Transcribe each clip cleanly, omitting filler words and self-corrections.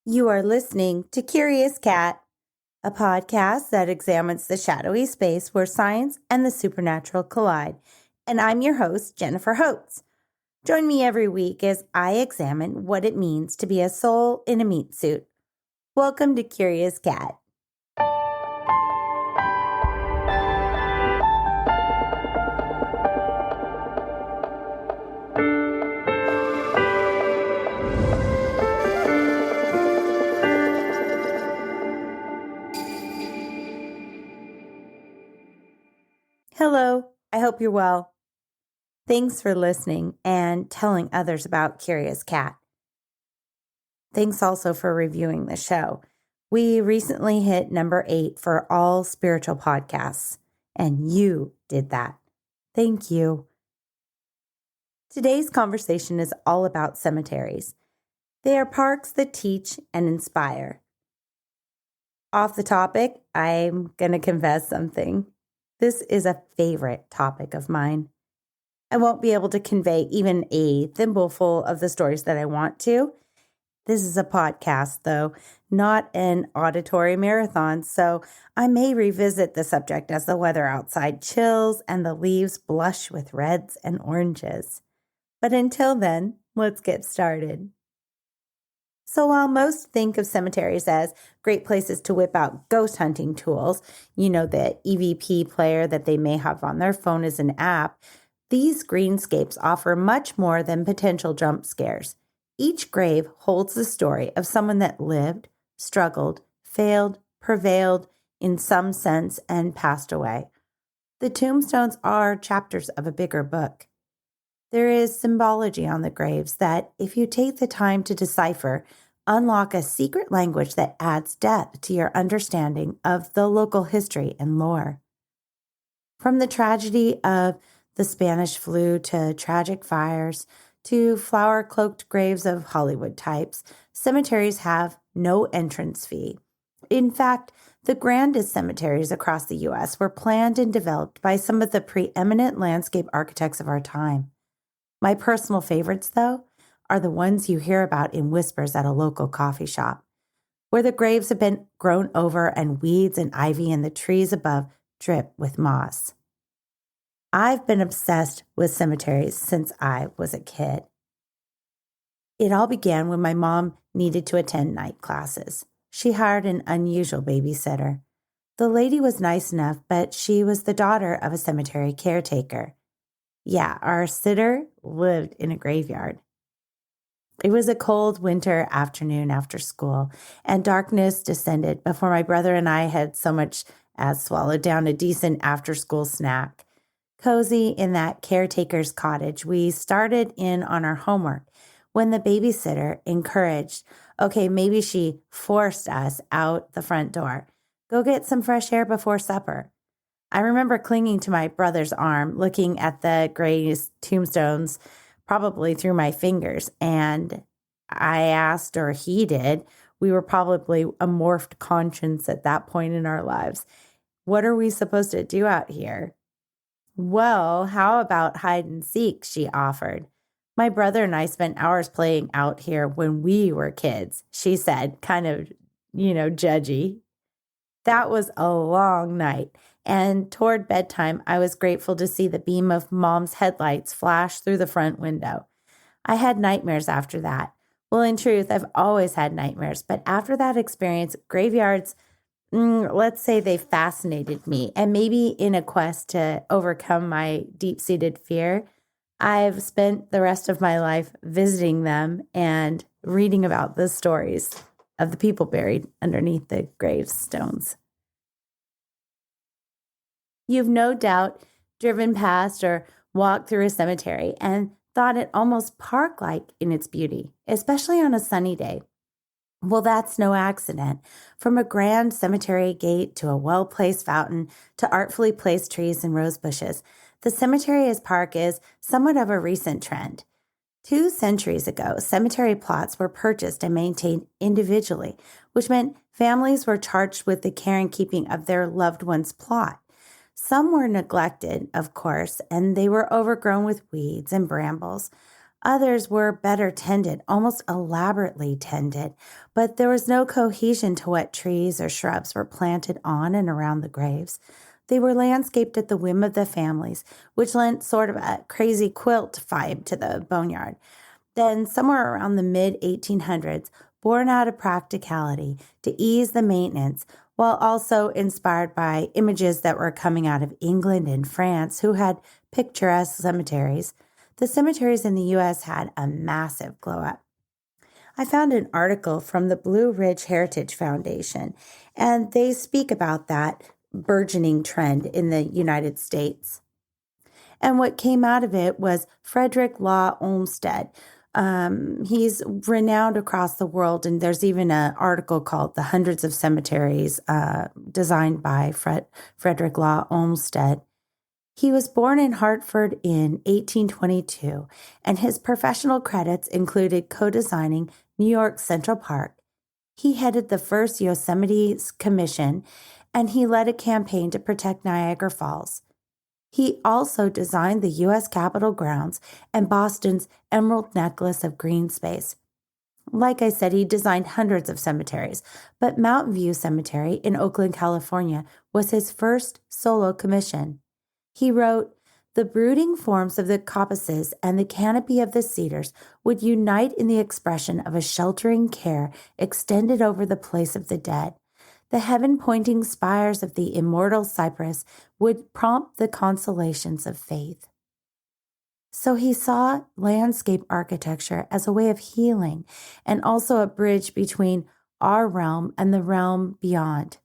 You are listening to Curious Cat, a podcast that examines the shadowy space where science and the supernatural collide. And I'm your host, Jennifer Holtz. Join me every week as I examine what it means to be a soul in a meat suit. Welcome to Curious Cat. Hello, I hope you're well. Thanks for listening and telling others about Curious Cat. Thanks also for reviewing the show. We recently hit number 8 for all spiritual podcasts, and you did that. Thank you. Today's conversation is all about cemeteries. They are parks that teach and inspire. Off the topic, I'm going to confess something. This is a favorite topic of mine. I won't be able to convey even a thimbleful of the stories that I want to. This is a podcast, though, not an auditory marathon, so I may revisit the subject as the weather outside chills and the leaves blush with reds and oranges. But until then, let's get started. So while most think of cemeteries as great places to whip out ghost hunting tools, the EVP player that they may have on their phone as an app, these greenscapes offer much more than potential jump scares. Each grave holds the story of someone that lived, struggled, failed, prevailed in some sense, and passed away. The tombstones are chapters of a bigger book. There is symbology on the graves that, if you take the time to decipher, unlock a secret language that adds depth to your understanding of the local history and lore. From the tragedy of the Spanish flu to tragic fires to flower-cloaked graves of Hollywood types, cemeteries have no entrance fee. In fact, the grandest cemeteries across the U.S. were planned and developed by some of the preeminent landscape architects of our time. My personal favorites, though, are the ones you hear about in whispers at a local coffee shop, where the graves have been grown over and weeds and ivy and the trees above drip with moss. I've been obsessed with cemeteries since I was a kid. It all began when my mom needed to attend night classes. She hired an unusual babysitter. The lady was nice enough, but she was the daughter of a cemetery caretaker. Yeah, our sitter lived in a graveyard. It was a cold winter afternoon after school, and darkness descended before my brother and I had so much as swallowed down a decent after-school snack. Cozy in that caretaker's cottage, we started in on our homework when the babysitter encouraged, maybe she forced us out the front door. Go get some fresh air before supper. I remember clinging to my brother's arm, looking at the gray tombstones, probably through my fingers, and I asked, or he did, we were probably a morphed conscience at that point in our lives. What are we supposed to do out here? Well, how about hide and seek, she offered. My brother and I spent hours playing out here when we were kids, she said, kind of, judgy. That was a long night, and toward bedtime, I was grateful to see the beam of Mom's headlights flash through the front window. I had nightmares after that. Well, in truth, I've always had nightmares, but after that experience, graveyards, let's say they fascinated me, and maybe in a quest to overcome my deep-seated fear, I've spent the rest of my life visiting them and reading about the stories of the people buried underneath the gravestones. You've no doubt driven past or walked through a cemetery and thought it almost park-like in its beauty, especially on a sunny day. Well, that's no accident. From a grand cemetery gate to a well-placed fountain to artfully placed trees and rose bushes, the cemetery as park is somewhat of a recent trend. 2 centuries ago, cemetery plots were purchased and maintained individually, which meant families were charged with the care and keeping of their loved one's plot. Some were neglected, of course, and they were overgrown with weeds and brambles. Others were better tended, almost elaborately tended, but there was no cohesion to what trees or shrubs were planted on and around the graves. They were landscaped at the whim of the families, which lent sort of a crazy quilt vibe to the boneyard. Then, somewhere around the mid 1800s, born out of practicality to ease the maintenance, while also inspired by images that were coming out of England and France, who had picturesque cemeteries, the cemeteries in the U.S. had a massive glow up. I found an article from the Blue Ridge Heritage Foundation, and they speak about that burgeoning trend in the United States. And what came out of it was Frederick Law Olmsted. He's renowned across the world, and there's even an article called The Hundreds of Cemeteries, designed by Frederick Law Olmsted. He was born in Hartford in 1822, and his professional credits included co-designing New York's Central Park. He headed the first Yosemite Commission, and he led a campaign to protect Niagara Falls. He also designed the U.S. Capitol grounds and Boston's Emerald Necklace of green space. Like I said, he designed hundreds of cemeteries, but Mountain View Cemetery in Oakland, California was his first solo commission. He wrote, "The brooding forms of the coppices and the canopy of the cedars would unite in the expression of a sheltering care extended over the place of the dead. The heaven-pointing spires of the immortal cypress would prompt the consolations of faith." So he saw landscape architecture as a way of healing and also a bridge between our realm and the realm beyond.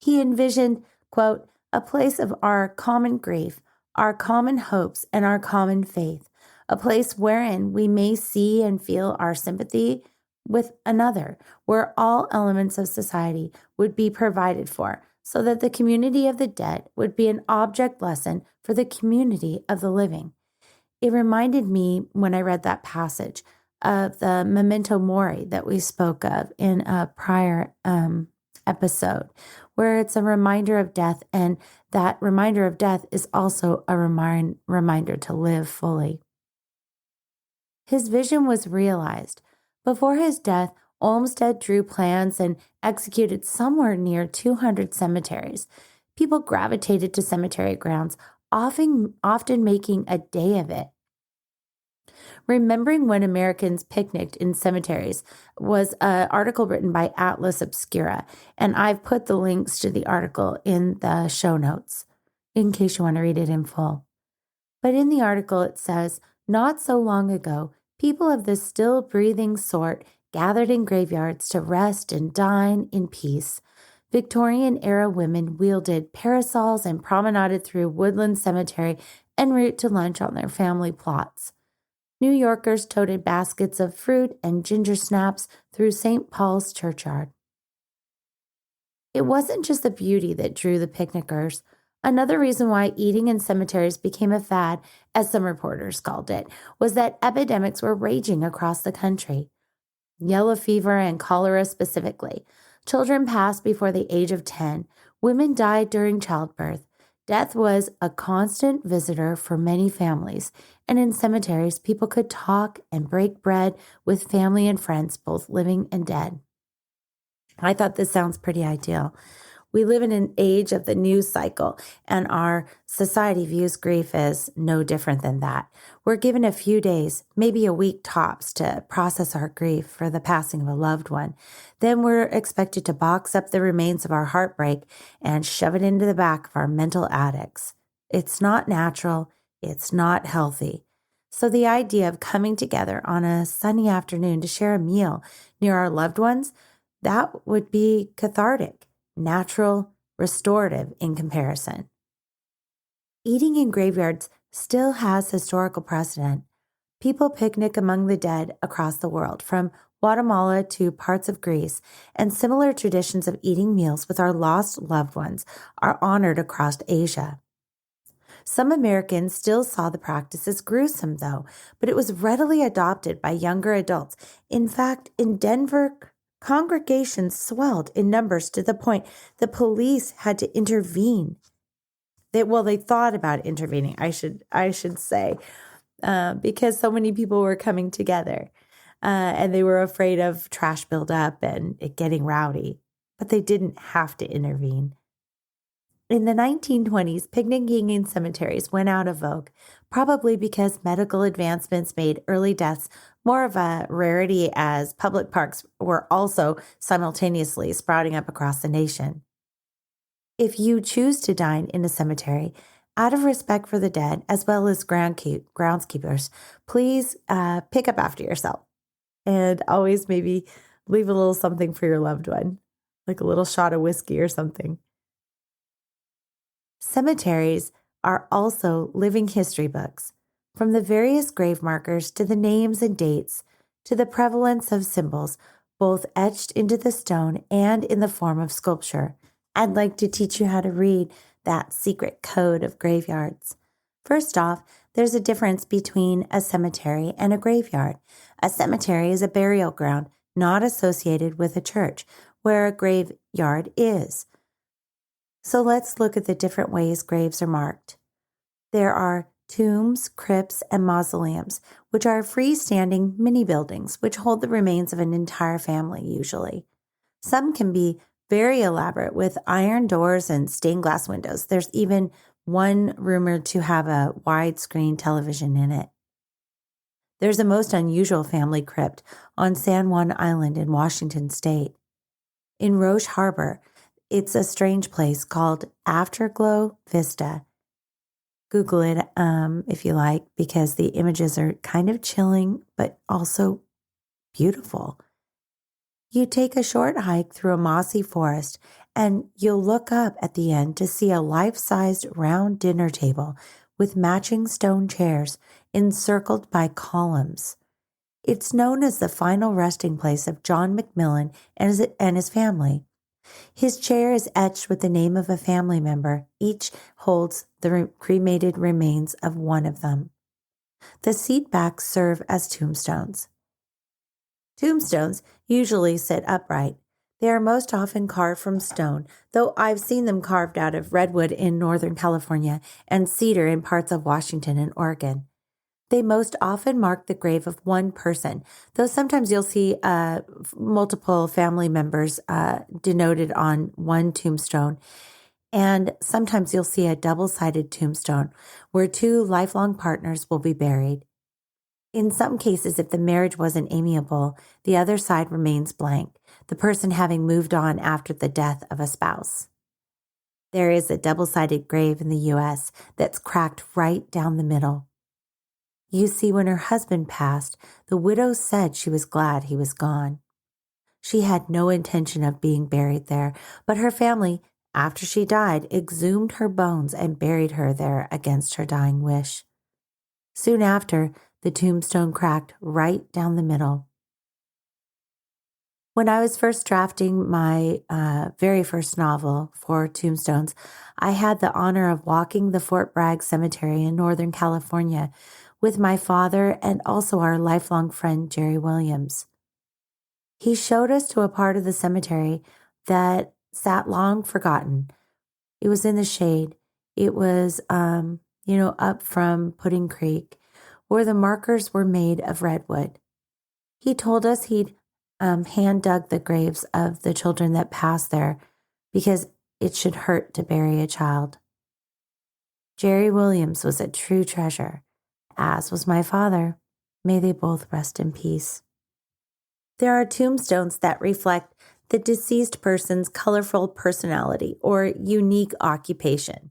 He envisioned, quote, "a place of our common grief, our common hopes, and our common faith, a place wherein we may see and feel our sympathy with another, where all elements of society would be provided for, so that the community of the dead would be an object lesson for the community of the living." It reminded me, when I read that passage, of the memento mori that we spoke of in a prior episode, where it's a reminder of death, and that reminder of death is also a reminder to live fully. His vision was realized. Before his death, Olmsted drew plans and executed somewhere near 200 cemeteries. People gravitated to cemetery grounds, often making a day of it. Remembering When Americans Picnicked in Cemeteries was an article written by Atlas Obscura, and I've put the links to the article in the show notes in case you want to read it in full. But in the article it says, "Not so long ago, people of the still breathing sort gathered in graveyards to rest and dine in peace. Victorian-era women wielded parasols and promenaded through Woodland Cemetery en route to lunch on their family plots. New Yorkers toted baskets of fruit and ginger snaps through St. Paul's churchyard." It wasn't just the beauty that drew the picnickers. Another reason why eating in cemeteries became a fad, as some reporters called it, was that epidemics were raging across the country. Yellow fever and cholera specifically. Children passed before the age of 10. Women died during childbirth. Death was a constant visitor for many families, and in cemeteries, people could talk and break bread with family and friends, both living and dead. I thought this sounds pretty ideal. We live in an age of the news cycle, and our society views grief as no different than that. We're given a few days, maybe a week tops, to process our grief for the passing of a loved one. Then we're expected to box up the remains of our heartbreak and shove it into the back of our mental attics. It's not natural. It's not healthy. So the idea of coming together on a sunny afternoon to share a meal near our loved ones, that would be cathartic, natural, restorative in comparison. Eating in graveyards still has historical precedent. People picnic among the dead across the world, from Guatemala to parts of Greece, and similar traditions of eating meals with our lost loved ones are honored across Asia. Some Americans still saw the practice as gruesome, though, but it was readily adopted by younger adults. In fact, in Denver, congregations swelled in numbers to the point the police had to intervene. They thought about intervening, I should say. because so many people were coming together and they were afraid of trash buildup and it getting rowdy, but they didn't have to intervene. In the 1920s, picnicking in cemeteries went out of vogue, probably because medical advancements made early deaths more of a rarity as public parks were also simultaneously sprouting up across the nation. If you choose to dine in a cemetery, out of respect for the dead as well as groundskeepers, please pick up after yourself and always maybe leave a little something for your loved one, like a little shot of whiskey or something. Cemeteries are also living history books, from the various grave markers to the names and dates to the prevalence of symbols, both etched into the stone and in the form of sculpture. I'd like to teach you how to read that secret code of graveyards. First off, there's a difference between a cemetery and a graveyard. A cemetery is a burial ground not associated with a church, where a graveyard is. So let's look at the different ways graves are marked. There are tombs, crypts, and mausoleums, which are freestanding mini buildings which hold the remains of an entire family usually. Some can be very elaborate with iron doors and stained glass windows. There's even one rumored to have a widescreen television in it. There's a most unusual family crypt on San Juan Island in Washington State. In Roche Harbor, it's a strange place called Afterglow Vista. Google it if you like, because the images are kind of chilling, but also beautiful. You take a short hike through a mossy forest, and you'll look up at the end to see a life-sized round dinner table with matching stone chairs encircled by columns. It's known as the final resting place of John McMillan and his family. His chair is etched with the name of a family member. Each holds the cremated remains of one of them. The seat backs serve as tombstones. Tombstones usually sit upright. They are most often carved from stone, though I've seen them carved out of redwood in Northern California and cedar in parts of Washington and Oregon. They most often mark the grave of one person, though sometimes you'll see multiple family members denoted on one tombstone. And sometimes you'll see a double-sided tombstone where two lifelong partners will be buried. In some cases, if the marriage wasn't amiable, the other side remains blank, the person having moved on after the death of a spouse. There is a double-sided grave in the U.S. that's cracked right down the middle. You see, when her husband passed, the widow said she was glad he was gone. She had no intention of being buried there, but her family, after she died, exhumed her bones and buried her there against her dying wish. Soon after, the tombstone cracked right down the middle. When I was first drafting my very first novel for Tombstones, I had the honor of walking the Fort Bragg Cemetery in Northern California with my father and also our lifelong friend, Jerry Williams. He showed us to a part of the cemetery that sat long forgotten. It was in the shade. It was, up from Pudding Creek, where the markers were made of redwood. He told us he'd hand dug the graves of the children that passed there because it should hurt to bury a child. Jerry Williams was a true treasure, as was my father. May they both rest in peace. There are tombstones that reflect the deceased person's colorful personality or unique occupation.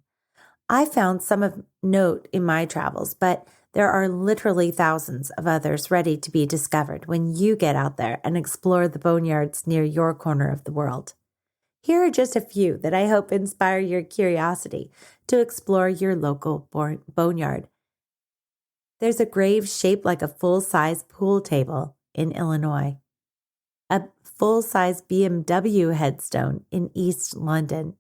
I found some of note in my travels, but there are literally thousands of others ready to be discovered when you get out there and explore the boneyards near your corner of the world. Here are just a few that I hope inspire your curiosity to explore your local boneyard. There's a grave shaped like a full-size pool table in Illinois, a full-size BMW headstone in East London,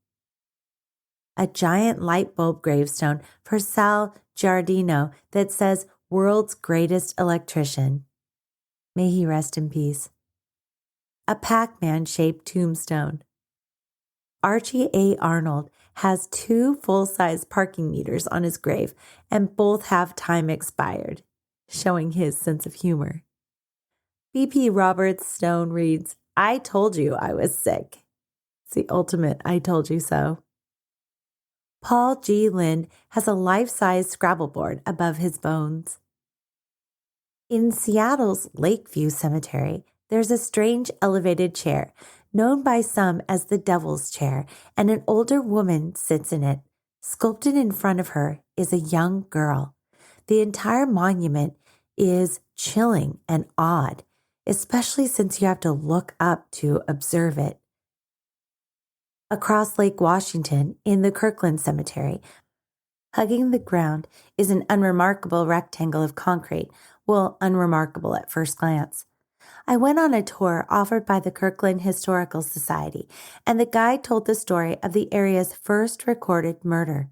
a giant light bulb gravestone for Sal Giardino that says world's greatest electrician. May he rest in peace. A Pac-Man shaped tombstone. Archie A. Arnold has 2 full-size parking meters on his grave, and both have time expired. showing his sense of humor. B.P. Roberts Stone reads, I told you I was sick. It's the ultimate I told you so. Paul G. Lind has a life-size Scrabble board above his bones. In Seattle's Lakeview Cemetery, there's a strange elevated chair, known by some as the Devil's Chair, and an older woman sits in it. Sculpted in front of her is a young girl. The entire monument is chilling and odd, especially since you have to look up to observe it. Across Lake Washington, in the Kirkland Cemetery, hugging the ground is an unremarkable rectangle of concrete. Well, unremarkable at first glance. I went on a tour offered by the Kirkland Historical Society, and the guide told the story of the area's first recorded murder.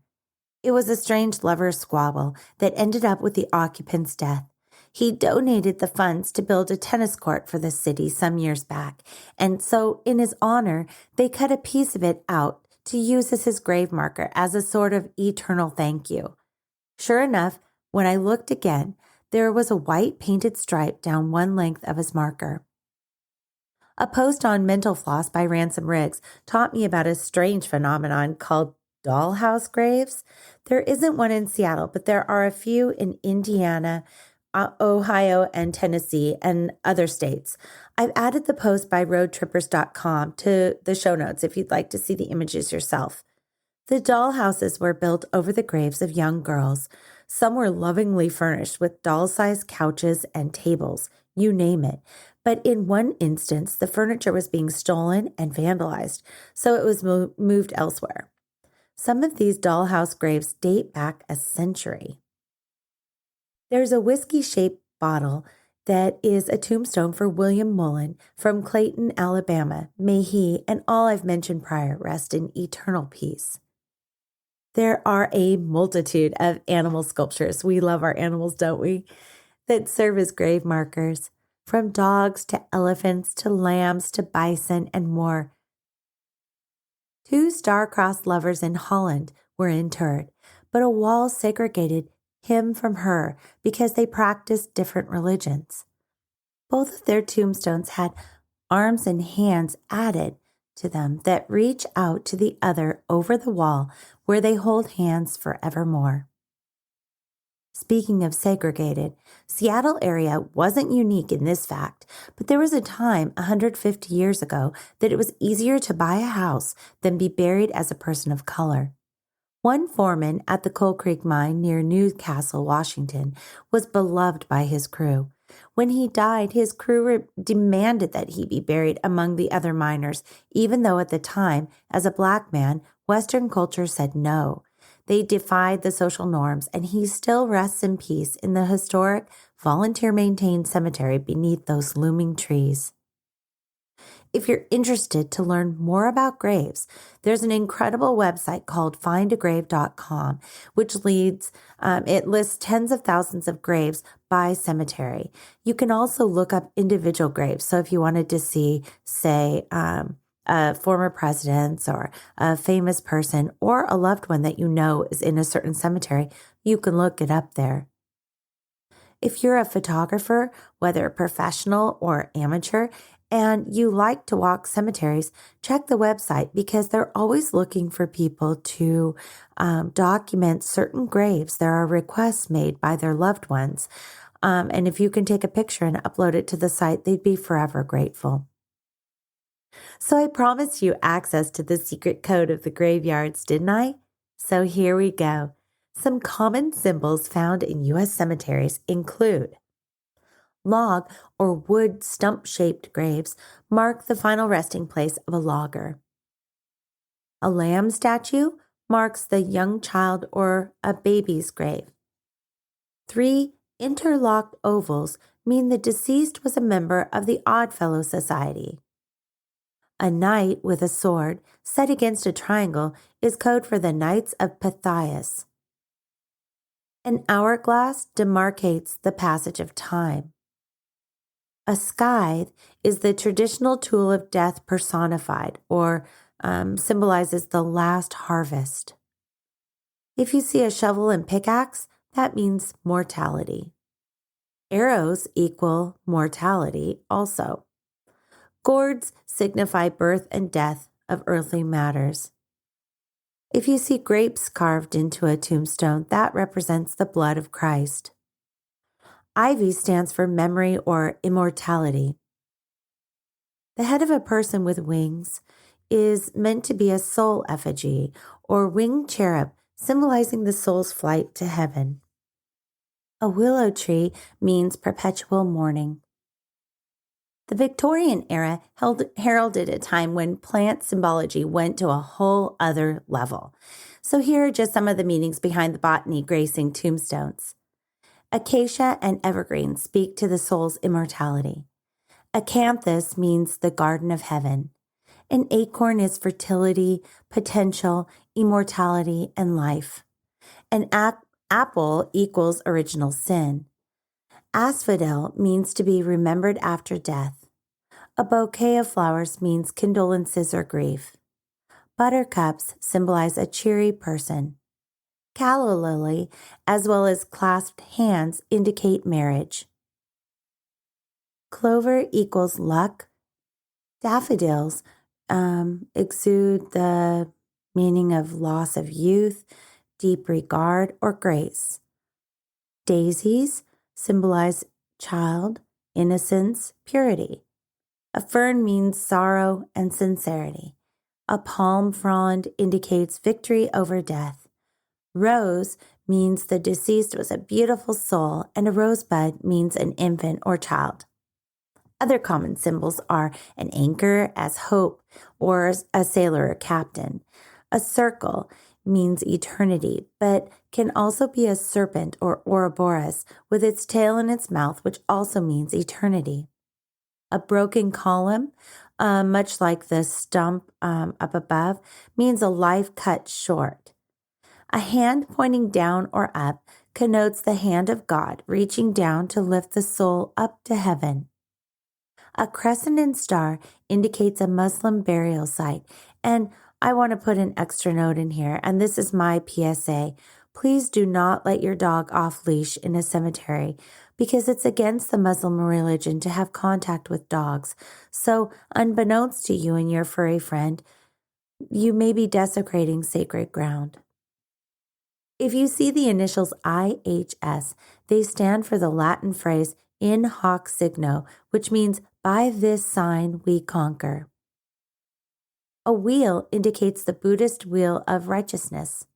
It was a strange lover's squabble that ended up with the occupant's death. He donated the funds to build a tennis court for the city some years back, and so in his honor, they cut a piece of it out to use as his grave marker as a sort of eternal thank you. Sure enough, when I looked again, there was a white painted stripe down one length of his marker. A post on Mental Floss by Ransom Riggs taught me about a strange phenomenon called dollhouse graves. There isn't one in Seattle, but there are a few in Indiana, Ohio, and Tennessee, and other states. I've added the post by roadtrippers.com to the show notes if you'd like to see the images yourself. The dollhouses were built over the graves of young girls. Some were lovingly furnished with doll-sized couches and tables, you name it. But in one instance, the furniture was being stolen and vandalized, so it was moved elsewhere. Some of these dollhouse graves date back a century. There's a whiskey-shaped bottle that is a tombstone for William Mullen from Clayton, Alabama. May he and all I've mentioned prior rest in eternal peace. There are a multitude of animal sculptures. We love our animals, don't we? That serve as grave markers, from dogs to elephants to lambs to bison and more. 2 star-crossed lovers in Holland were interred, but a wall segregated him from her because they practiced different religions. Both of their tombstones had arms and hands added to them that reach out to the other over the wall where they hold hands forevermore. Speaking of segregated, Seattle area wasn't unique in this fact, but there was a time 150 years ago that it was easier to buy a house than be buried as a person of color. One foreman at the Coal Creek mine near Newcastle, Washington, was beloved by his crew. When he died, his crew demanded that he be buried among the other miners, even though at the time, as a black man, Western culture said no. They defied the social norms, and he still rests in peace in the historic, volunteer-maintained cemetery beneath those looming trees. If you're interested to learn more about graves, there's an incredible website called findagrave.com, which it lists tens of thousands of graves by cemetery. You can also look up individual graves. So if you wanted to see, say, former presidents or a famous person or a loved one that you know is in a certain cemetery, you can look it up there. If you're a photographer, whether professional or amateur, and you like to walk cemeteries, check the website because they're always looking for people to document certain graves. There are requests made by their loved ones. And if you can take a picture and upload it to the site, they'd be forever grateful. So I promised you access to the secret code of the graveyards, didn't I? So here we go. Some common symbols found in U.S. cemeteries include log or wood stump-shaped graves mark the final resting place of a logger. A lamb statue marks the young child or a baby's grave. 3 interlocked ovals mean the deceased was a member of the Oddfellow Society. A knight with a sword set against a triangle is code for the Knights of Pythias. An hourglass demarcates the passage of time. A scythe is the traditional tool of death personified, or symbolizes the last harvest. If you see a shovel and pickaxe, that means mortality. Arrows equal mortality also. Gourds signify birth and death of earthly matters. If you see grapes carved into a tombstone, that represents the blood of Christ. Ivy stands for memory or immortality. The head of a person with wings is meant to be a soul effigy or winged cherub, symbolizing the soul's flight to heaven. A willow tree means perpetual mourning. The Victorian era heralded a time when plant symbology went to a whole other level. So here are just some of the meanings behind the botany gracing tombstones. Acacia and evergreen speak to the soul's immortality. Acanthus means the garden of heaven. An acorn is fertility, potential, immortality, and life. An apple equals original sin. Asphodel means to be remembered after death. A bouquet of flowers means condolences or grief. Buttercups symbolize a cheery person. Calla lily, as well as clasped hands, indicate marriage. Clover equals luck. Daffodils exude the meaning of loss of youth, deep regard, or grace. Daisies symbolize child, innocence, purity. A fern means sorrow and sincerity. A palm frond indicates victory over death. Rose means the deceased was a beautiful soul, and a rosebud means an infant or child. Other common symbols are an anchor as hope or a sailor or captain. A circle means eternity, but can also be a serpent or Ouroboros with its tail in its mouth, which also means eternity. A broken column, much like the stump up above, means a life cut short. A hand pointing down or up connotes the hand of God reaching down to lift the soul up to heaven. A crescent and star indicates a Muslim burial site. And I want to put an extra note in here, and this is my PSA. Please do not let your dog off leash in a cemetery because it's against the Muslim religion to have contact with dogs. So, unbeknownst to you and your furry friend, you may be desecrating sacred ground. If you see the initials IHS, they stand for the Latin phrase in hoc signo, which means by this sign we conquer. A wheel indicates the Buddhist wheel of righteousness.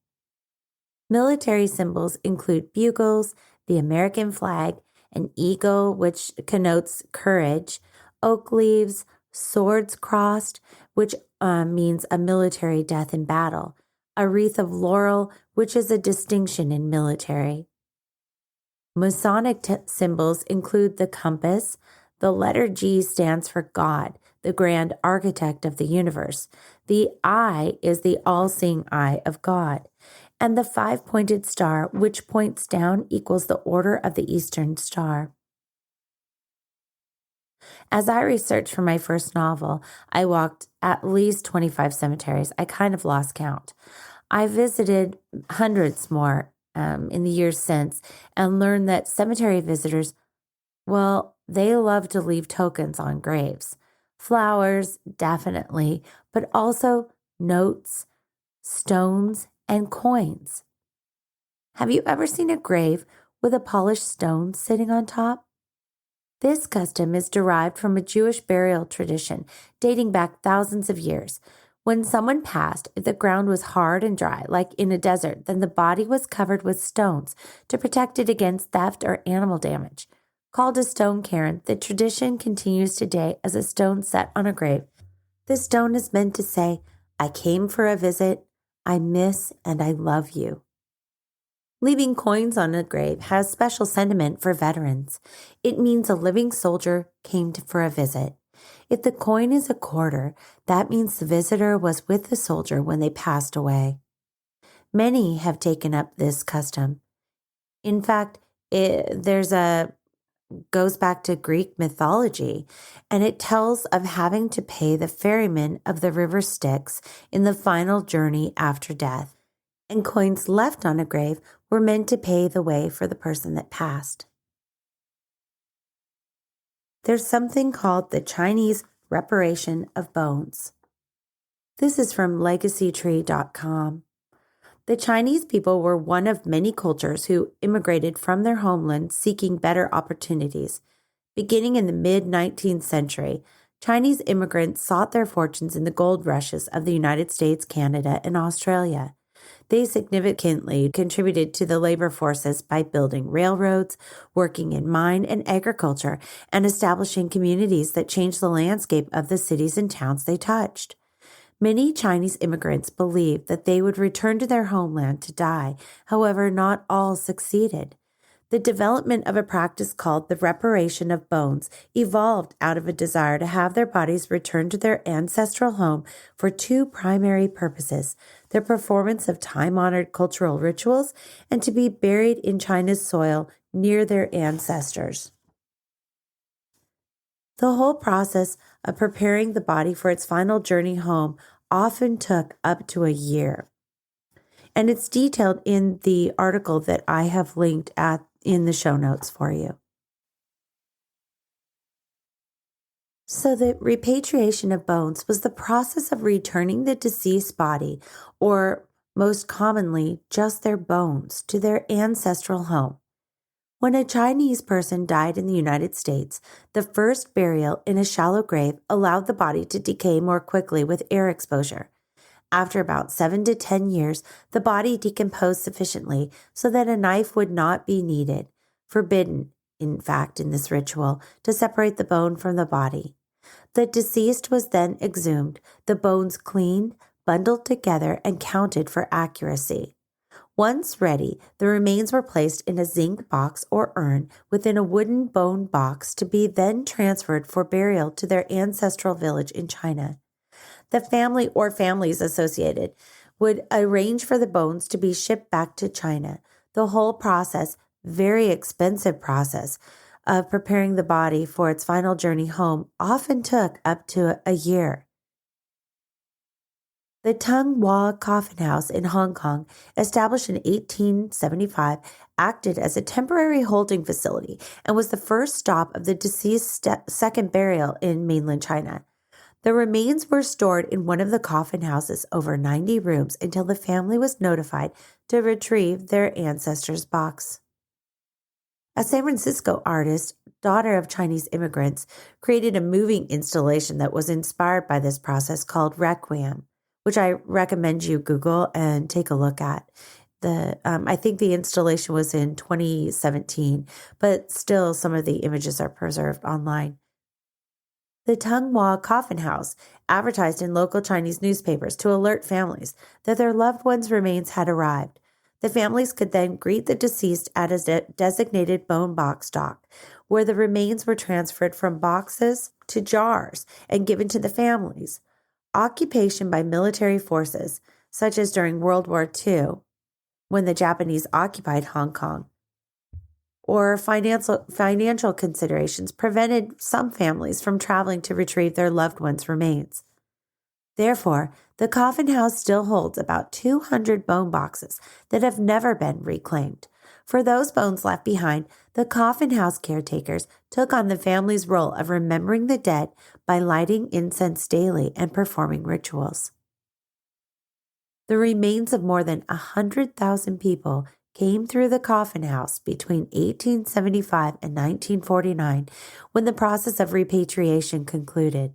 Military symbols include bugles, the American flag, an eagle, which connotes courage, oak leaves, swords crossed, which means a military death in battle, a wreath of laurel, which is a distinction in military. Masonic symbols include the compass. The letter G stands for God, the grand architect of the universe. The I is the all-seeing eye of God. And the 5-pointed star, which points down, equals the order of the Eastern Star. As I researched for my first novel, I walked at least 25 cemeteries. I kind of lost count. I visited hundreds more in the years since and learned that cemetery visitors, well, they love to leave tokens on graves. Flowers, definitely, but also notes, stones, and coins. Have you ever seen a grave with a polished stone sitting on top? This custom is derived from a Jewish burial tradition dating back thousands of years. When someone passed, if the ground was hard and dry, like in a desert, then the body was covered with stones to protect it against theft or animal damage. Called a stone cairn, the tradition continues today as a stone set on a grave. The stone is meant to say, I came for a visit, I miss, and I love you. Leaving coins on a grave has special sentiment for veterans. It means a living soldier came for a visit. If the coin is a quarter, that means the visitor was with the soldier when they passed away. Many have taken up this custom. In fact, goes back to Greek mythology, and it tells of having to pay the ferryman of the river Styx in the final journey after death. And coins left on a grave were meant to pay the way for the person that passed. There's something called the Chinese reparation of bones. This is from legacytree.com. The Chinese people were one of many cultures who immigrated from their homeland seeking better opportunities. Beginning in the mid-19th century, Chinese immigrants sought their fortunes in the gold rushes of the United States, Canada, and Australia. They significantly contributed to the labor forces by building railroads, working in mine and agriculture, and establishing communities that changed the landscape of the cities and towns they touched. Many Chinese immigrants believed that they would return to their homeland to die. However, not all succeeded. The development of a practice called the reparation of bones evolved out of a desire to have their bodies returned to their ancestral home for two primary purposes: the performance of time-honored cultural rituals and to be buried in China's soil near their ancestors. The whole process of preparing the body for its final journey home often took up to a year. And it's detailed in the article that I have linked in the show notes for you. So the repatriation of bones was the process of returning the deceased body, or most commonly just their bones, to their ancestral home. When a Chinese person died in the United States, the first burial in a shallow grave allowed the body to decay more quickly with air exposure. After about 7 to 10 years, the body decomposed sufficiently so that a knife would not be needed, forbidden, in fact, in this ritual, to separate the bone from the body. The deceased was then exhumed, the bones cleaned, bundled together, and counted for accuracy. Once ready, the remains were placed in a zinc box or urn within a wooden bone box to be then transferred for burial to their ancestral village in China. The family or families associated would arrange for the bones to be shipped back to China. The whole process, very expensive process, of preparing the body for its final journey home often took up to a year. The Tung Hua Coffin House in Hong Kong, established in 1875, acted as a temporary holding facility and was the first stop of the deceased's second burial in mainland China. The remains were stored in one of the coffin house's over 90 rooms until the family was notified to retrieve their ancestors' box. A San Francisco artist, daughter of Chinese immigrants, created a moving installation that was inspired by this process called Requiem, which I recommend you Google and take a look at. I think the installation was in 2017, but still some of the images are preserved online. The Tung Hua Coffin House advertised in local Chinese newspapers to alert families that their loved ones' remains had arrived. The families could then greet the deceased at a designated bone box dock, where the remains were transferred from boxes to jars and given to the families. Occupation by military forces, such as during World War II, when the Japanese occupied Hong Kong, or financial considerations prevented some families from traveling to retrieve their loved ones' remains. Therefore, the coffin house still holds about 200 bone boxes that have never been reclaimed. For those bones left behind, the coffin house caretakers took on the family's role of remembering the dead by lighting incense daily and performing rituals. The remains of more than 100,000 people came through the coffin house between 1875 and 1949, when the process of repatriation concluded.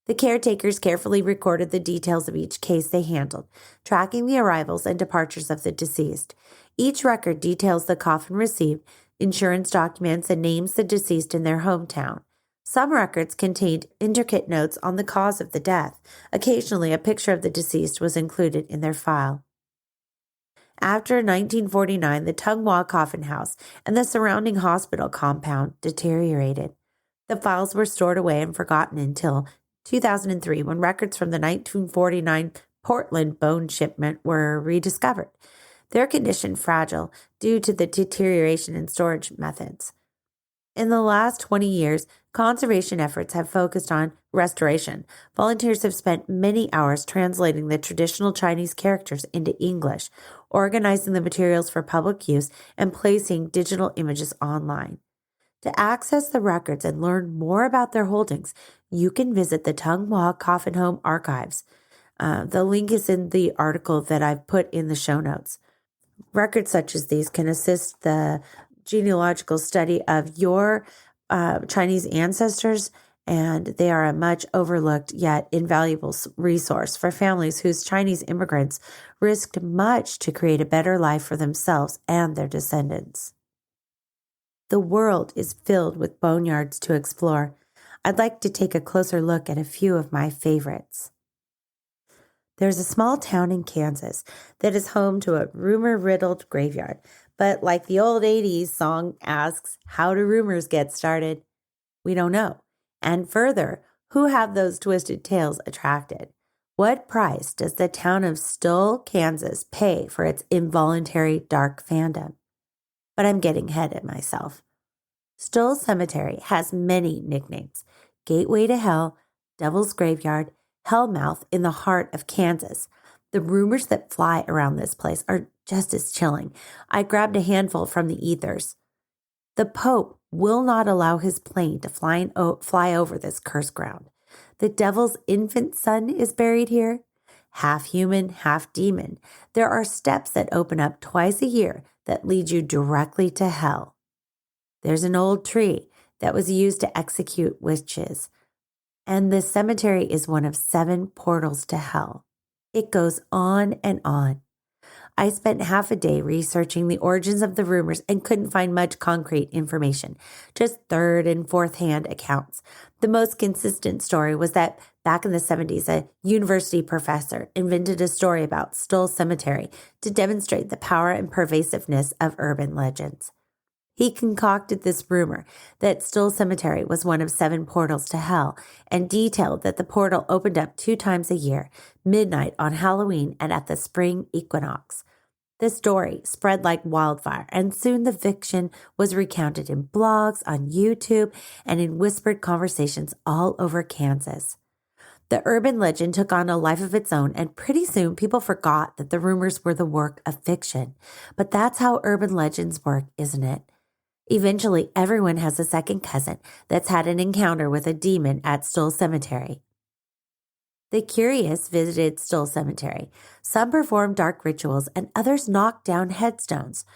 The caretakers carefully recorded the details of each case they handled, tracking the arrivals and departures of the deceased. Each record details the coffin received, insurance documents, and names the deceased in their hometown. Some records contained intricate notes on the cause of the death. Occasionally, a picture of the deceased was included in their file. After 1949, the Tung Hua Coffin House and the surrounding hospital compound deteriorated. The files were stored away and forgotten until 2003, when records from the 1949 Portland bone shipment were rediscovered. Their condition fragile due to the deterioration in storage methods. In the last 20 years, conservation efforts have focused on restoration. Volunteers have spent many hours translating the traditional Chinese characters into English, organizing the materials for public use, and placing digital images online. To access the records and learn more about their holdings, you can visit the Tunghua Coffin Home Archives. The link is in the article that I've put in the show notes. Records such as these can assist the genealogical study of your Chinese ancestors, and they are a much overlooked yet invaluable resource for families whose Chinese immigrants risked much to create a better life for themselves and their descendants. The world is filled with boneyards to explore. I'd like to take a closer look at a few of my favorites. There's a small town in Kansas that is home to a rumor-riddled graveyard. But like the old 80s song asks, how do rumors get started? We don't know. And further, who have those twisted tales attracted? What price does the town of Stull, Kansas pay for its involuntary dark fandom? But I'm getting ahead of myself. Stull Cemetery has many nicknames: Gateway to Hell, Devil's Graveyard, Hellmouth in the heart of Kansas. The rumors that fly around this place are just as chilling. I grabbed a handful from the ethers. The Pope will not allow his plane to fly over this cursed ground. The devil's infant son is buried here. Half human, half demon. There are steps that open up twice a year that lead you directly to hell. There's an old tree that was used to execute witches. And the cemetery is one of 7 portals to hell. It goes on and on. I spent half a day researching the origins of the rumors and couldn't find much concrete information, just third and fourth hand accounts. The most consistent story was that back in the 70s, a university professor invented a story about Stull Cemetery to demonstrate the power and pervasiveness of urban legends. He concocted this rumor that Stull Cemetery was one of 7 portals to hell and detailed that the portal opened up 2 times a year, midnight on Halloween and at the spring equinox. The story spread like wildfire, and soon the fiction was recounted in blogs, on YouTube, and in whispered conversations all over Kansas. The urban legend took on a life of its own, and pretty soon people forgot that the rumors were the work of fiction. But that's how urban legends work, isn't it? Eventually, everyone has a second cousin that's had an encounter with a demon at Stull Cemetery. The curious visited Stull Cemetery. Some performed dark rituals and others knocked down headstones.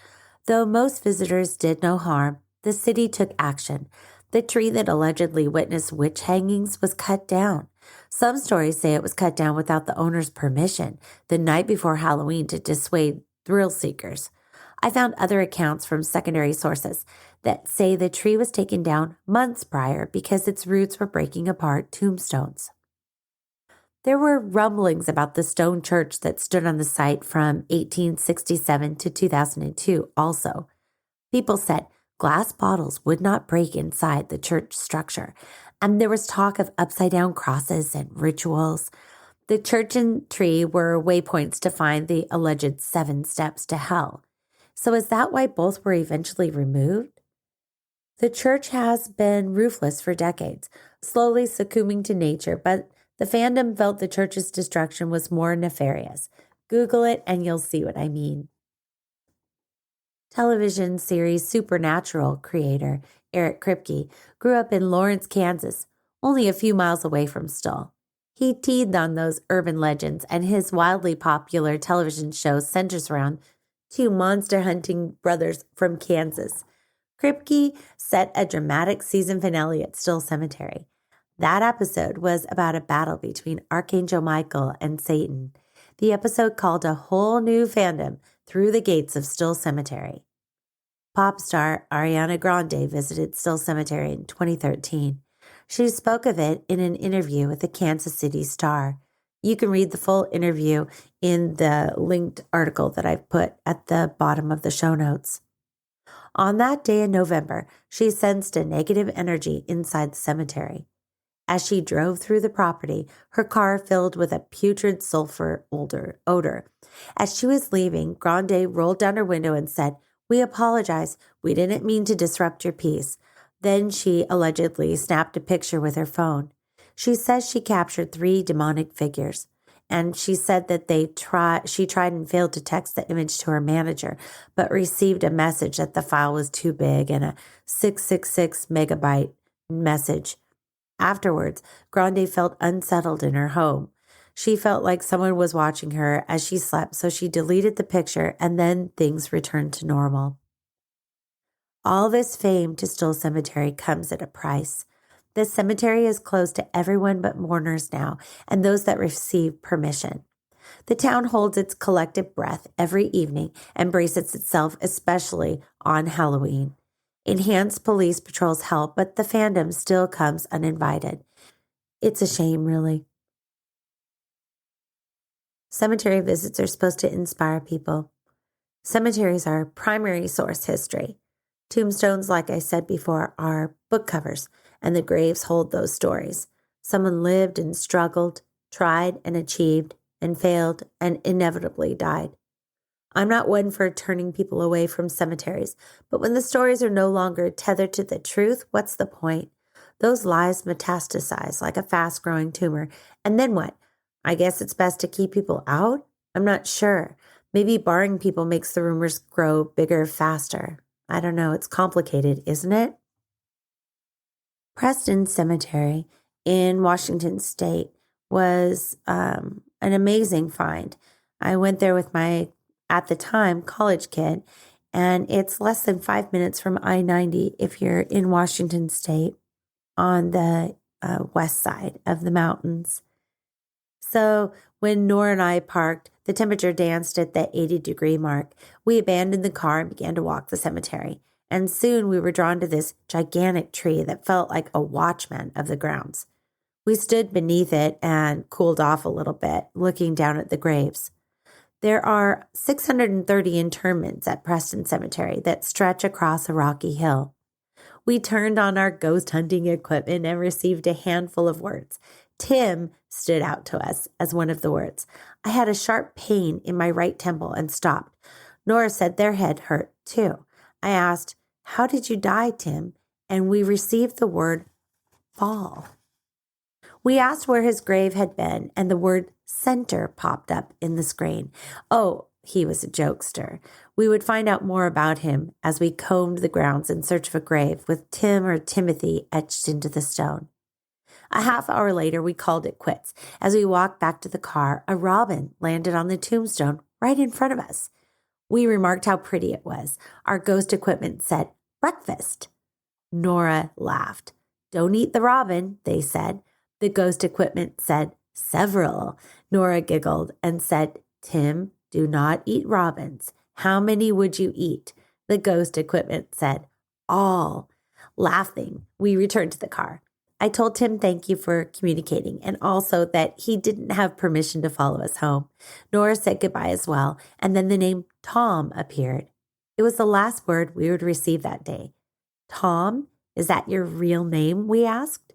Though most visitors did no harm, the city took action. The tree that allegedly witnessed witch hangings was cut down. Some stories say it was cut down without the owner's permission the night before Halloween to dissuade thrill seekers. I found other accounts from secondary sources that say the tree was taken down months prior because its roots were breaking apart tombstones. There were rumblings about the stone church that stood on the site from 1867 to 2002 also. People said glass bottles would not break inside the church structure, and there was talk of upside-down crosses and rituals. The church and tree were waypoints to find the alleged 7 steps to hell. So is that why both were eventually removed? The church has been roofless for decades, slowly succumbing to nature, but the fandom felt the church's destruction was more nefarious. Google it and you'll see what I mean. Television series Supernatural creator Eric Kripke grew up in Lawrence, Kansas, only a few miles away from Stull. He teed on those urban legends, and his wildly popular television show centers around 2 monster hunting brothers from Kansas. Kripke set a dramatic season finale at Stull Cemetery. That episode was about a battle between Archangel Michael and Satan. The episode called a whole new fandom through the gates of Stull Cemetery. Pop star Ariana Grande visited Stull Cemetery in 2013. She spoke of it in an interview with the Kansas City Star. You can read the full interview in the linked article that I've put at the bottom of the show notes. On that day in November, she sensed a negative energy inside the cemetery. As she drove through the property, her car filled with a putrid sulfur odor. As she was leaving, Grande rolled down her window and said, "We apologize. We didn't mean to disrupt your peace." Then she allegedly snapped a picture with her phone. She says she captured 3 demonic figures. And she said that she tried and failed to text the image to her manager, but received a message that the file was too big and a 666 megabyte message. Afterwards, Grande felt unsettled in her home. She felt like someone was watching her as she slept, so she deleted the picture, and then things returned to normal. All this fame to Stoll Cemetery comes at a price. The cemetery is closed to everyone but mourners now and those that receive permission. The town holds its collective breath every evening and braces itself especially on Halloween. Enhanced police patrols help, but the fandom still comes uninvited. It's a shame, really. Cemetery visits are supposed to inspire people. Cemeteries are primary source history. Tombstones, like I said before, are book covers, and the graves hold those stories. Someone lived and struggled, tried and achieved, and failed, and inevitably died. I'm not one for turning people away from cemeteries, but when the stories are no longer tethered to the truth, what's the point? Those lies metastasize like a fast-growing tumor. And then what? I guess it's best to keep people out? I'm not sure. Maybe barring people makes the rumors grow bigger faster. I don't know. It's complicated, isn't it? Preston Cemetery in Washington State was an amazing find. I went there with my, at the time, college kid, and it's less than 5 minutes from I-90 if you're in Washington State on the west side of the mountains. So when Nora and I parked, the temperature danced at the 80-degree mark. We abandoned the car and began to walk the cemetery. And soon we were drawn to this gigantic tree that felt like a watchman of the grounds. We stood beneath it and cooled off a little bit, looking down at the graves. There are 630 interments at Preston Cemetery that stretch across a rocky hill. We turned on our ghost hunting equipment and received a handful of words. Tim stood out to us as one of the words. I had a sharp pain in my right temple and stopped. Nora said their head hurt too. I asked, how did you die, Tim? And we received the word fall. We asked where his grave had been, and the word center popped up in the screen. Oh, he was a jokester. We would find out more about him as we combed the grounds in search of a grave with Tim or Timothy etched into the stone. A half hour later, we called it quits. As we walked back to the car, a robin landed on the tombstone right in front of us. We remarked how pretty it was. Our ghost equipment said, breakfast. Nora laughed. Don't eat the robin, they said. The ghost equipment said, several. Nora giggled and said, Tim, do not eat robins. How many would you eat? The ghost equipment said, all. Laughing, we returned to the car. I told Tim thank you for communicating and also that he didn't have permission to follow us home. Nora said goodbye as well, and then the name Tom appeared. It was the last word we would receive that day. Tom, is that your real name? We asked.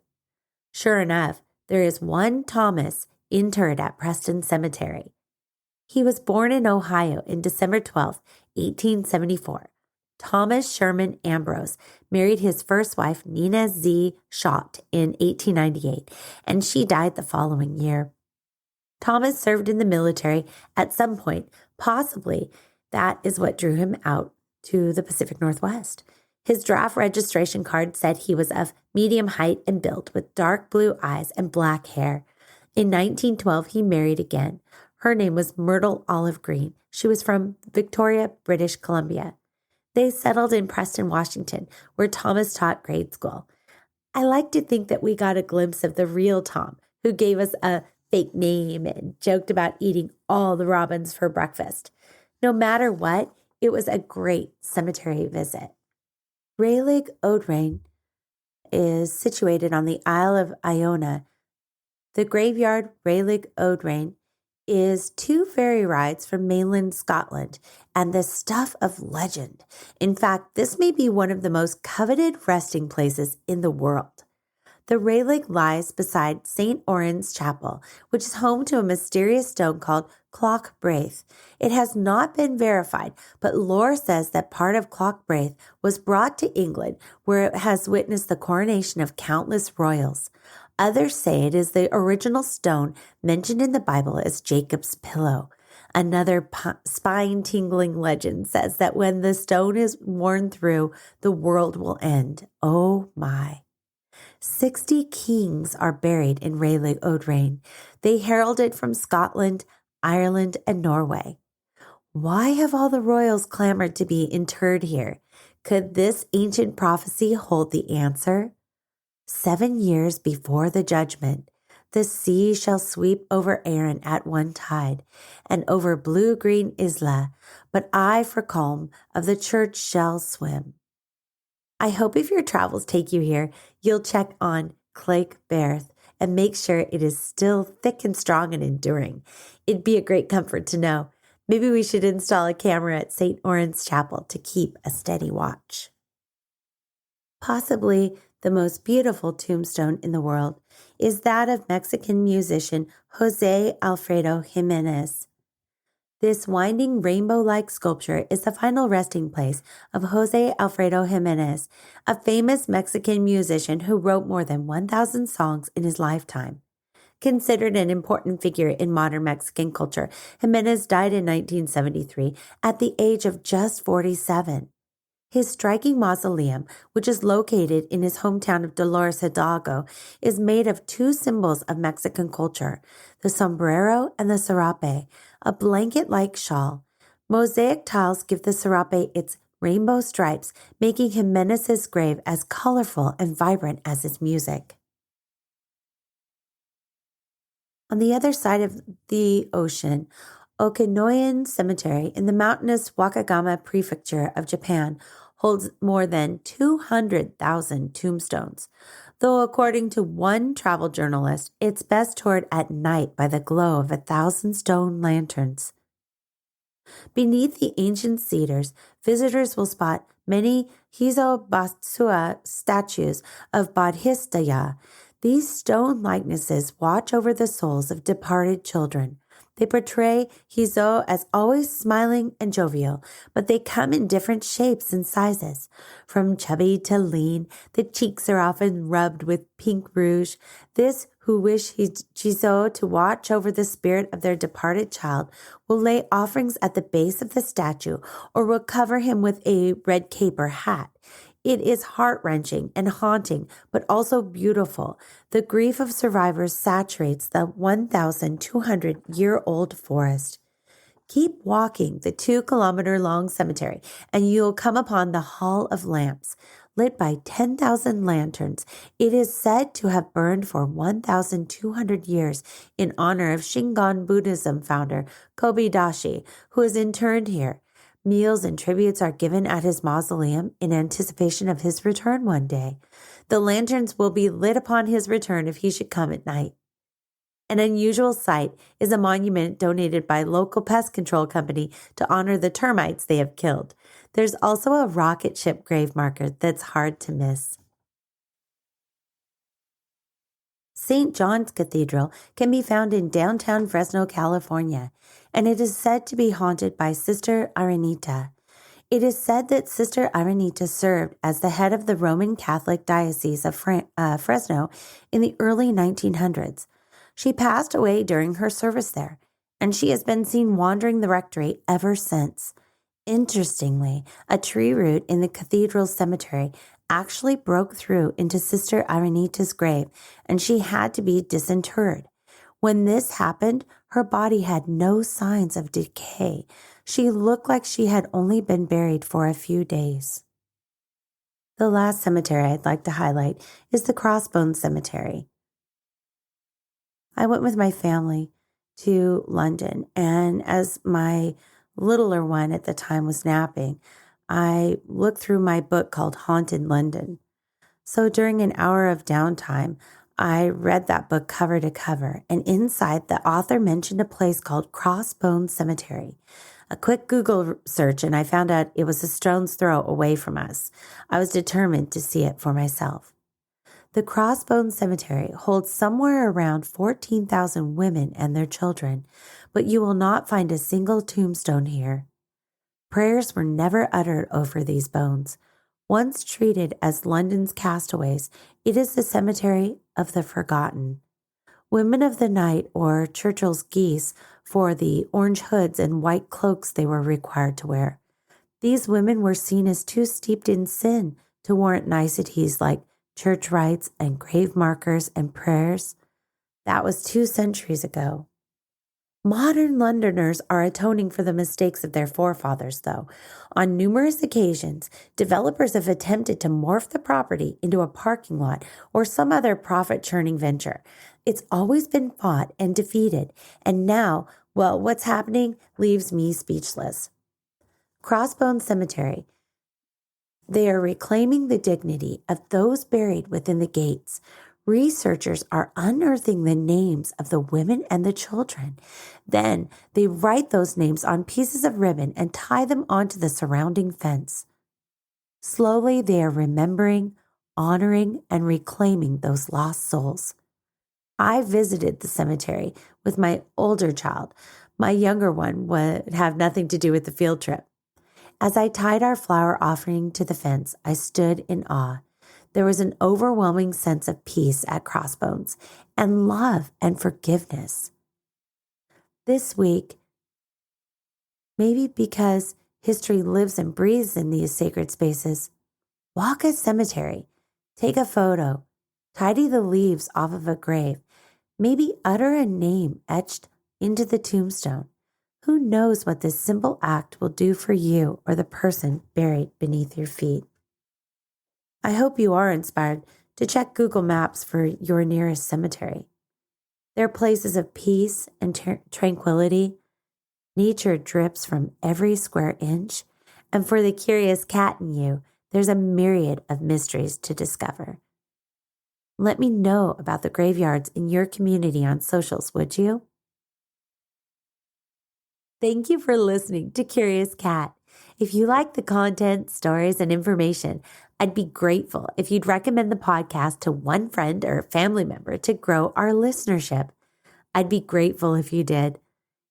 Sure enough, there is one Thomas interred at Preston Cemetery. He was born in Ohio in December 12, 1874. Thomas Sherman Ambrose married his first wife, Nina Z. Schott, in 1898, and she died the following year. Thomas served in the military at some point. Possibly that is what drew him out to the Pacific Northwest. His draft registration card said he was of medium height and build with dark blue eyes and black hair. In 1912, he married again. Her name was Myrtle Olive Green. She was from Victoria, British Columbia. They settled in Preston, Washington, where Thomas taught grade school. I like to think that we got a glimpse of the real Tom, who gave us a fake name and joked about eating all the robins for breakfast. No matter what, it was a great cemetery visit. Rayleigh Odrain is situated on the Isle of Iona. The graveyard Rayleigh Odrain is 2 ferry rides from mainland Scotland and the stuff of legend. In fact, this may be one of the most coveted resting places in the world. The Rayleigh lies beside St. Oran's Chapel, which is home to a mysterious stone called Clochbraith. It has not been verified, but lore says that part of Clochbraith was brought to England, where it has witnessed the coronation of countless royals. Others say it is the original stone mentioned in the Bible as Jacob's pillow. Another spine-tingling legend says that when the stone is worn through, the world will end. Oh my. 60 kings are buried in Rayleigh Odrain. They heralded from Scotland, Ireland, and Norway. Why have all the royals clamored to be interred here? Could this ancient prophecy hold the answer? 7 years before the judgment, the sea shall sweep over Erin at one tide, and over blue-green Isla, but I for calm of the church shall swim. I hope if your travels take you here, you'll check on Cleich Bearth and make sure it is still thick and strong and enduring. It'd be a great comfort to know. Maybe we should install a camera at St. Oran's Chapel to keep a steady watch. Possibly the most beautiful tombstone in the world is that of Mexican musician Jose Alfredo Jimenez. This winding rainbow-like sculpture is the final resting place of Jose Alfredo Jimenez, a famous Mexican musician who wrote more than 1,000 songs in his lifetime. Considered an important figure in modern Mexican culture, Jimenez died in 1973 at the age of just 47. His striking mausoleum, which is located in his hometown of Dolores Hidalgo, is made of two symbols of Mexican culture, the sombrero and the serape, a blanket-like shawl. Mosaic tiles give the serape its rainbow stripes, making Jimenez's grave as colorful and vibrant as his music. On the other side of the ocean, Okinoyen Cemetery in the mountainous Wakayama Prefecture of Japan holds more than 200,000 tombstones, though according to one travel journalist, it's best toured at night by the glow of 1,000 stone lanterns. Beneath the ancient cedars, visitors will spot many Hizobatsua statues of Bodhisattva. These stone likenesses watch over the souls of departed children. They portray Hizo as always smiling and jovial, but they come in different shapes and sizes. From chubby to lean, the cheeks are often rubbed with pink rouge. This who wish Hizo to watch over the spirit of their departed child will lay offerings at the base of the statue or will cover him with a red cape or hat. It is heart-wrenching and haunting, but also beautiful. The grief of survivors saturates the 1,200-year-old forest. Keep walking the 2-kilometer-long cemetery, and you'll come upon the Hall of Lamps. Lit by 10,000 lanterns, it is said to have burned for 1,200 years in honor of Shingon Buddhism founder Kobe Dashi, who is interred here. Meals and tributes are given at his mausoleum in anticipation of his return one day. The lanterns will be lit upon his return if he should come at night. An unusual sight is a monument donated by a local pest control company to honor the termites they have killed. There's also a rocket ship grave marker that's hard to miss. St. John's Cathedral can be found in downtown Fresno, California, and it is said to be haunted by Sister Arenita. It is said that Sister Arenita served as the head of the Roman Catholic Diocese of Fresno in the early 1900s. She passed away during her service there, and she has been seen wandering the rectory ever since. Interestingly, a tree root in the cathedral cemetery actually broke through into Sister Arenita's grave, and she had to be disinterred. When this happened, her body had no signs of decay. She looked like she had only been buried for a few days. The last cemetery I'd like to highlight is the Crossbones Cemetery. I went with my family to London, and as my littler one at the time was napping, I looked through my book called Haunted London. So during an hour of downtime, I read that book cover to cover, and inside the author mentioned a place called Crossbones Cemetery. A quick Google search and I found out it was a stone's throw away from us. I was determined to see it for myself. The Crossbones Cemetery holds somewhere around 14,000 women and their children, but you will not find a single tombstone here. Prayers were never uttered over these bones. Once treated as London's castaways, it is the cemetery of the forgotten. Women of the night, or Churchill's geese, for the orange hoods and white cloaks they were required to wear. These women were seen as too steeped in sin to warrant niceties like church rites and grave markers and prayers. That was 2 centuries ago. Modern Londoners are atoning for the mistakes of their forefathers, though. On numerous occasions, developers have attempted to morph the property into a parking lot or some other profit-churning venture. It's always been fought and defeated, and now, well, what's happening leaves me speechless. Crossbones Cemetery. They are reclaiming the dignity of those buried within the gates. Researchers are unearthing the names of the women and the children. Then they write those names on pieces of ribbon and tie them onto the surrounding fence. Slowly, they are remembering, honoring, and reclaiming those lost souls. I visited the cemetery with my older child. My younger one would have nothing to do with the field trip. As I tied our flower offering to the fence, I stood in awe. There was an overwhelming sense of peace at Crossbones and love and forgiveness. This week, maybe because history lives and breathes in these sacred spaces, walk a cemetery, take a photo, tidy the leaves off of a grave, maybe utter a name etched into the tombstone. Who knows what this simple act will do for you or the person buried beneath your feet? I hope you are inspired to check Google Maps for your nearest cemetery. They're places of peace and tranquility. Nature drips from every square inch. And for the curious cat in you, there's a myriad of mysteries to discover. Let me know about the graveyards in your community on socials, would you? Thank you for listening to Curious Cat. If you like the content, stories, and information, I'd be grateful if you'd recommend the podcast to one friend or family member to grow our listenership. I'd be grateful if you did.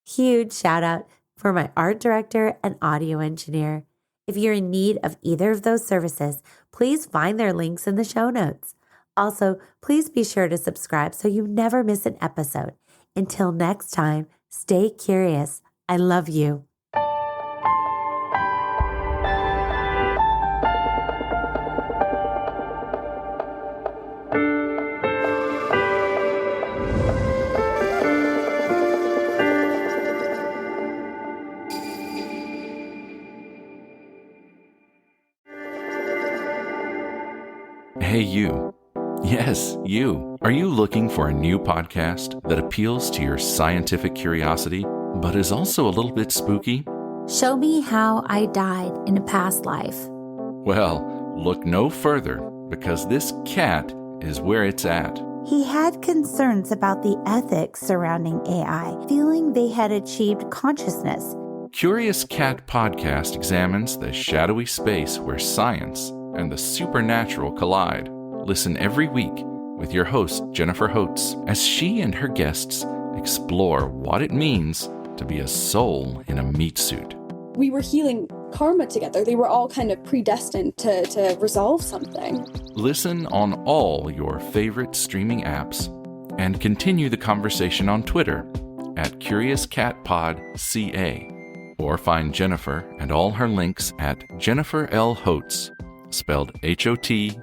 Huge shout out for my art director and audio engineer. If you're in need of either of those services, please find their links in the show notes. Also, please be sure to subscribe so you never miss an episode. Until next time, stay curious. I love you. Hey, you. Yes, you. Are you looking for a new podcast that appeals to your scientific curiosity, but is also a little bit spooky? Show me how I died in a past life. Well, look no further, because this cat is where it's at. He had concerns about the ethics surrounding AI, feeling they had achieved consciousness. Curious Cat Podcast examines the shadowy space where science and the supernatural collide. Listen every week with your host, Jennifer Holtz, as she and her guests explore what it means to be a soul in a meat suit. We were healing karma together. They were all kind of predestined to resolve something. Listen on all your favorite streaming apps and continue the conversation on Twitter at CuriousCatPodCA, or find Jennifer and all her links at Jennifer L. Holtz, spelled HOTES.com.